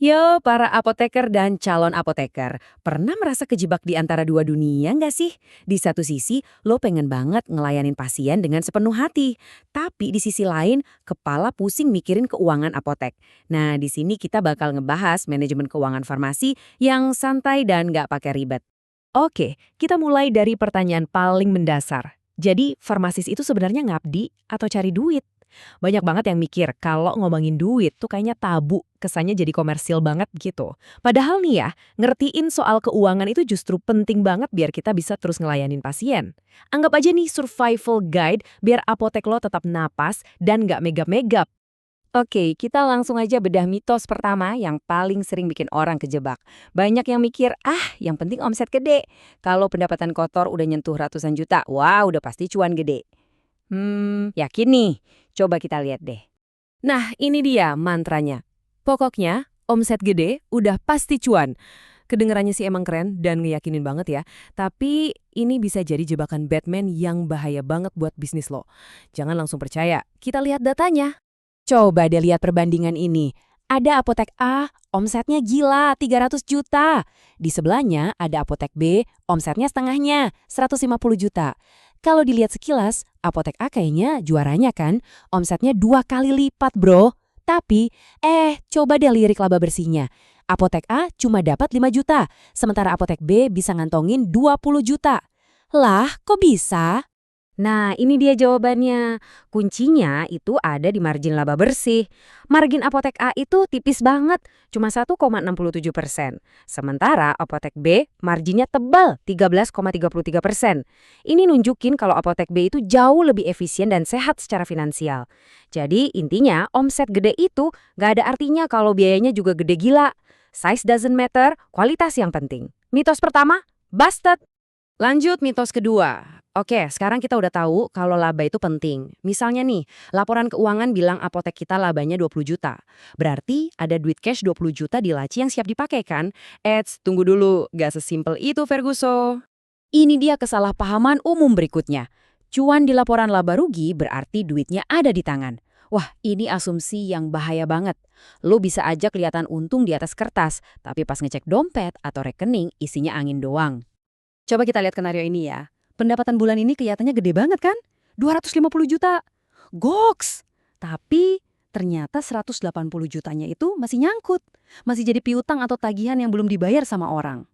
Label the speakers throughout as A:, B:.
A: Yo, para apoteker dan calon apoteker, pernah merasa kejebak di antara dua dunia nggak sih? Di satu sisi, lo pengen banget ngelayanin pasien dengan sepenuh hati. Tapi di sisi lain, kepala pusing mikirin keuangan apotek. Nah, di sini kita bakal ngebahas manajemen keuangan farmasi yang santai dan nggak pakai ribet.
B: Oke, kita mulai dari pertanyaan paling mendasar. Jadi, farmasis itu sebenarnya ngabdi atau cari duit? Banyak banget yang mikir kalau ngomongin duit tuh kayaknya tabu, kesannya jadi komersil banget gitu. Padahal nih ya, ngertiin soal keuangan itu justru penting banget biar kita bisa terus ngelayanin pasien. Anggap aja nih survival guide biar apotek lo tetap napas dan nggak megap-megap.
A: Oke, kita langsung aja bedah mitos pertama yang paling sering bikin orang kejebak. Banyak yang mikir, yang penting omset gede. Kalau pendapatan kotor udah nyentuh ratusan juta, wah udah pasti cuan gede. Yakin nih? Coba kita lihat deh.
B: Nah, ini dia mantranya. Pokoknya, omset gede udah pasti cuan. Kedengarannya sih emang keren dan ngeyakinin banget ya. Tapi ini bisa jadi jebakan Batman yang bahaya banget buat bisnis lo. Jangan langsung percaya. Kita lihat datanya.
A: Coba deh lihat perbandingan ini. Ada apotek A, omsetnya gila, 300 juta. Di sebelahnya ada apotek B, omsetnya setengahnya, 150 juta. Kalau dilihat sekilas, apotek A kayaknya juaranya kan, omsetnya 2 kali lipat bro. Tapi, coba deh lirik laba bersihnya. Apotek A cuma dapat 5 juta, sementara apotek B bisa ngantongin 20 juta. Lah, kok bisa? Nah, ini dia jawabannya. Kuncinya itu ada di margin laba bersih. Margin apotek A itu tipis banget, cuma 1,67%. Sementara apotek B marginnya tebal, 13,33%. Ini nunjukin kalau apotek B itu jauh lebih efisien dan sehat secara finansial. Jadi intinya omset gede itu nggak ada artinya kalau biayanya juga gede gila. Size doesn't matter, kualitas yang penting. Mitos pertama, busted. Lanjut mitos kedua. Oke, sekarang kita udah tahu kalau laba itu penting. Misalnya nih, laporan keuangan bilang apotek kita labanya 20 juta. Berarti ada duit cash 20 juta di laci yang siap dipakai kan? Tunggu dulu, gak sesimpel itu Ferguso. Ini dia kesalahpahaman umum berikutnya. Cuan di laporan laba rugi berarti duitnya ada di tangan. Wah, ini asumsi yang bahaya banget. Lo bisa aja kelihatan untung di atas kertas, tapi pas ngecek dompet atau rekening isinya angin doang. Coba kita lihat skenario ini ya. Pendapatan bulan ini kelihatannya gede banget kan? 250 juta. Goks! Tapi ternyata 180 jutanya itu masih nyangkut. Masih jadi piutang atau tagihan yang belum dibayar sama orang.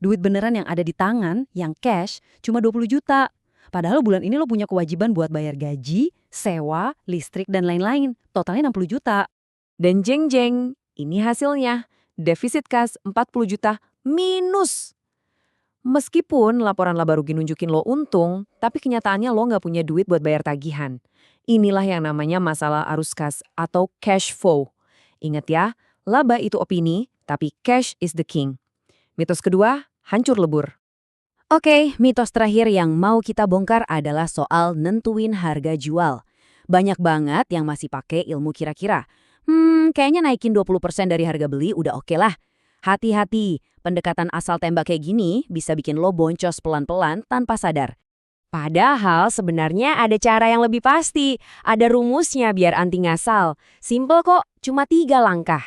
A: Duit beneran yang ada di tangan, yang cash, cuma 20 juta. Padahal bulan ini lo punya kewajiban buat bayar gaji, sewa, listrik, dan lain-lain. Totalnya 60 juta. Dan jeng-jeng, ini hasilnya. Defisit kas 40 juta minus. Meskipun laporan laba rugi nunjukin lo untung, tapi kenyataannya lo nggak punya duit buat bayar tagihan. Inilah yang namanya masalah arus kas atau cash flow. Ingat ya, laba itu opini, tapi cash is the king. Mitos kedua, hancur lebur. Oke, mitos terakhir yang mau kita bongkar adalah soal nentuin harga jual. Banyak banget yang masih pakai ilmu kira-kira. Kayaknya naikin 20% dari harga beli udah oke lah. Hati-hati, pendekatan asal tembak kayak gini bisa bikin lo boncos pelan-pelan tanpa sadar. Padahal sebenarnya ada cara yang lebih pasti. Ada rumusnya biar anti ngasal. Simple kok, cuma 3 langkah.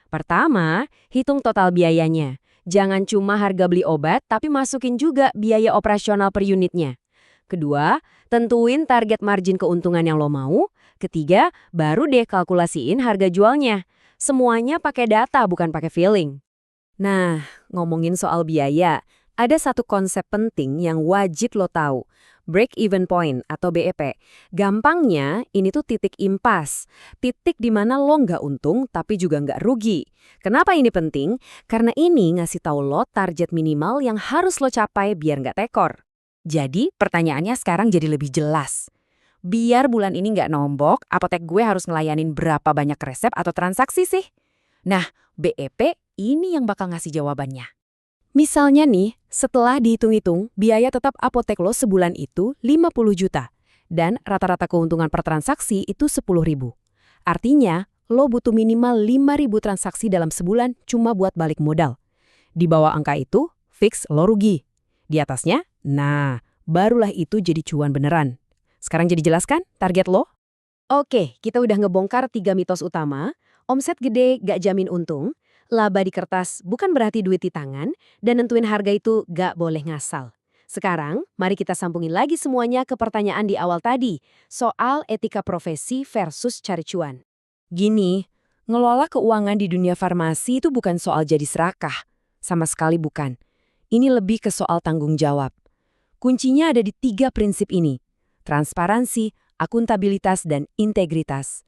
A: Pertama, hitung total biayanya. Jangan cuma harga beli obat, tapi masukin juga biaya operasional per unitnya. Kedua, tentuin target margin keuntungan yang lo mau. Ketiga, baru deh kalkulasiin harga jualnya. Semuanya pakai data, bukan pakai feeling. Nah, ngomongin soal biaya, ada satu konsep penting yang wajib lo tahu. Break-even point atau BEP. Gampangnya, ini tuh titik impas. Titik di mana lo nggak untung tapi juga nggak rugi. Kenapa ini penting? Karena ini ngasih tahu lo target minimal yang harus lo capai biar nggak tekor. Jadi, pertanyaannya sekarang jadi lebih jelas. Biar bulan ini nggak nombok, apotek gue harus ngelayanin berapa banyak resep atau transaksi sih? Nah, BEP ini yang bakal ngasih jawabannya. Misalnya nih, setelah dihitung-hitung, biaya tetap apotek lo sebulan itu 50 juta. Dan rata-rata keuntungan per transaksi itu 10.000. Artinya, lo butuh minimal 5.000 transaksi dalam sebulan cuma buat balik modal. Di bawah angka itu, fix lo rugi. Di atasnya, nah, barulah itu jadi cuan beneran. Sekarang jadi jelas kan target lo? Oke, kita udah ngebongkar 3 mitos utama. Omset gede gak jamin untung.
B: laba di kertas bukan berarti duit di tangan, dan nentuin harga itu gak boleh ngasal. Sekarang, mari kita sambungin lagi semuanya ke pertanyaan di awal tadi, soal etika profesi versus cari cuan.
A: Gini, ngelola keuangan di dunia farmasi itu bukan soal jadi serakah. Sama sekali bukan. Ini lebih ke soal tanggung jawab. Kuncinya ada di 3 prinsip ini: transparansi, akuntabilitas, dan integritas.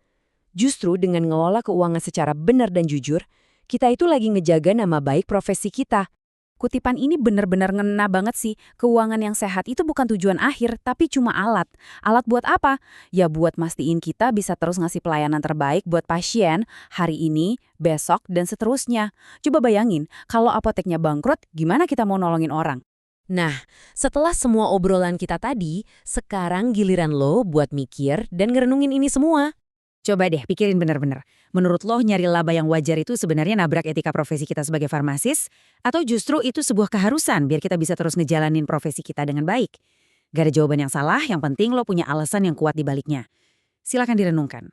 A: Justru dengan ngelola keuangan secara benar dan jujur, kita itu lagi ngejaga nama baik profesi kita. Kutipan ini benar-benar ngena banget sih. Keuangan yang sehat itu bukan tujuan akhir, tapi cuma alat. Alat buat apa? Ya buat mastiin kita bisa terus ngasih pelayanan terbaik buat pasien hari ini, besok, dan seterusnya. Coba bayangin, kalau apoteknya bangkrut, gimana kita mau nolongin orang? Nah, setelah semua obrolan kita tadi, sekarang giliran lo buat mikir dan ngerenungin ini semua.
B: Coba deh pikirin bener-bener. Menurut lo nyari laba yang wajar itu sebenarnya nabrak etika profesi kita sebagai farmasis? Atau justru itu sebuah keharusan biar kita bisa terus ngejalanin profesi kita dengan baik? Gak ada jawaban yang salah, yang penting lo punya alasan yang kuat di baliknya. Silakan direnungkan.